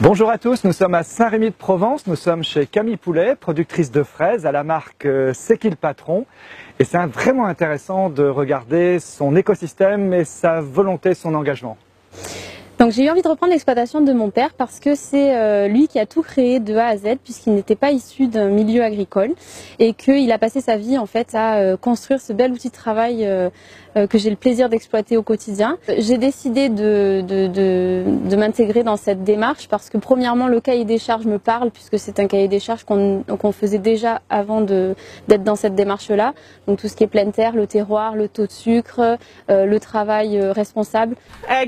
Bonjour à tous, nous sommes à Saint-Rémy-de-Provence, nous sommes chez Camille Poulet, productrice de fraises à la marque C'est qui le patron. Et c'est vraiment intéressant de regarder son écosystème et sa volonté, son engagement. Donc j'ai eu envie de reprendre l'exploitation de mon père parce que c'est lui qui a tout créé de A à Z puisqu'il n'était pas issu d'un milieu agricole et qu'il a passé sa vie en fait à construire ce bel outil de travail que j'ai le plaisir d'exploiter au quotidien. J'ai décidé de m'intégrer dans cette démarche parce que premièrement le cahier des charges me parle puisque c'est un cahier des charges qu'on faisait déjà avant d'être dans cette démarche-là. Donc tout ce qui est pleine terre, le terroir, le taux de sucre, le travail responsable.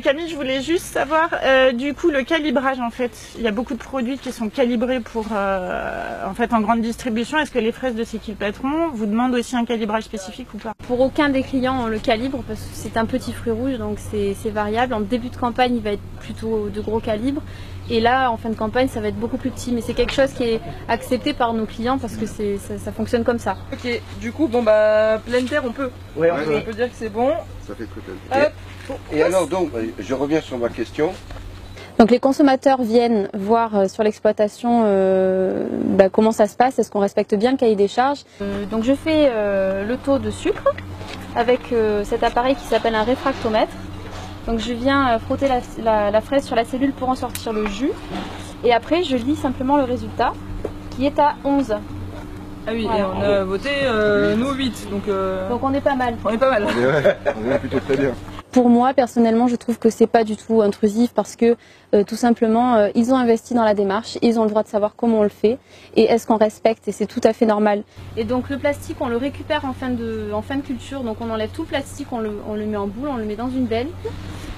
Camille, je voulais juste savoir du coup le calibrage en fait. Il y a beaucoup de produits qui sont calibrés pour en fait en grande distribution. Est-ce que les fraises de C'est qui le patron vous demandent aussi un calibrage spécifique ou pas? Pour aucun des clients on le calibre parce que c'est un petit fruit rouge donc c'est variable. En début de campagne il va être plutôt de gros calibre et là en fin de campagne ça va être beaucoup plus petit, mais c'est quelque chose qui est accepté par nos clients parce que ça fonctionne comme ça. Ok, du coup bon bah pleine terre on peut. Oui, on peut dire que c'est bon. Ça fait très bien. Et alors donc, je reviens sur ma question. Donc les consommateurs viennent voir sur l'exploitation comment ça se passe, est-ce qu'on respecte bien le cahier des charges. Donc je fais le taux de sucre avec cet appareil qui s'appelle un réfractomètre. Donc je viens frotter la fraise sur la cellule pour en sortir le jus. Et après je lis simplement le résultat qui est à 11. Ah oui, Voilà. et on a voté nous 8, donc on est pas mal. on est pas mal. On est plutôt très bien. Pour moi, personnellement, je trouve que c'est pas du tout intrusif parce que tout simplement, ils ont investi dans la démarche, ils ont le droit de savoir comment on le fait et est-ce qu'on respecte, et c'est tout à fait normal. Et donc le plastique, on le récupère en fin de culture, donc on enlève tout le plastique, on le met en boule, on le met dans une benne.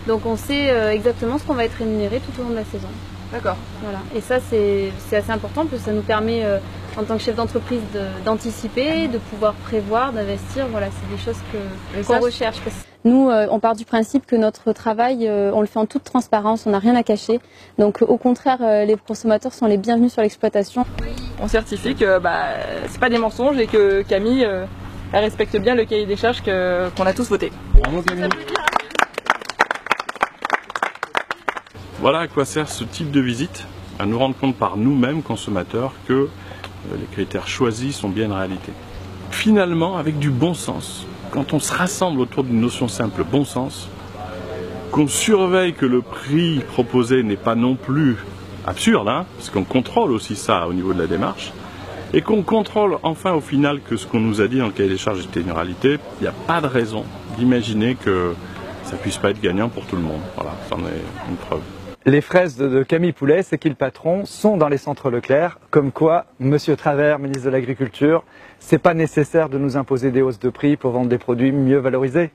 Donc on sait exactement ce qu'on va être rémunéré tout au long de la saison. D'accord. Voilà. Et ça, c'est assez important parce que ça nous permet, en tant que chef d'entreprise, d'anticiper, de pouvoir prévoir, d'investir. Voilà, c'est des choses qu'on recherche. Nous, on part du principe que notre travail, on le fait en toute transparence, on n'a rien à cacher. Donc au contraire, les consommateurs sont les bienvenus sur l'exploitation. On certifie que c'est pas des mensonges et que Camille elle respecte bien le cahier des charges qu'on a tous voté. Bravo Camille. Voilà à quoi sert ce type de visite, à nous rendre compte par nous-mêmes, consommateurs, que les critères choisis sont bien une réalité. Finalement, avec du bon sens, quand on se rassemble autour d'une notion simple, bon sens, qu'on surveille que le prix proposé n'est pas non plus absurde, parce qu'on contrôle aussi ça au niveau de la démarche, et qu'on contrôle enfin au final que ce qu'on nous a dit dans le cahier des charges était une réalité, il n'y a pas de raison d'imaginer que ça ne puisse pas être gagnant pour tout le monde. Voilà, c'en est une preuve. Les fraises de Camille Poulet, C'est qui le patron, sont dans les centres Leclerc, comme quoi, Monsieur Travers, ministre de l'Agriculture, c'est pas nécessaire de nous imposer des hausses de prix pour vendre des produits mieux valorisés.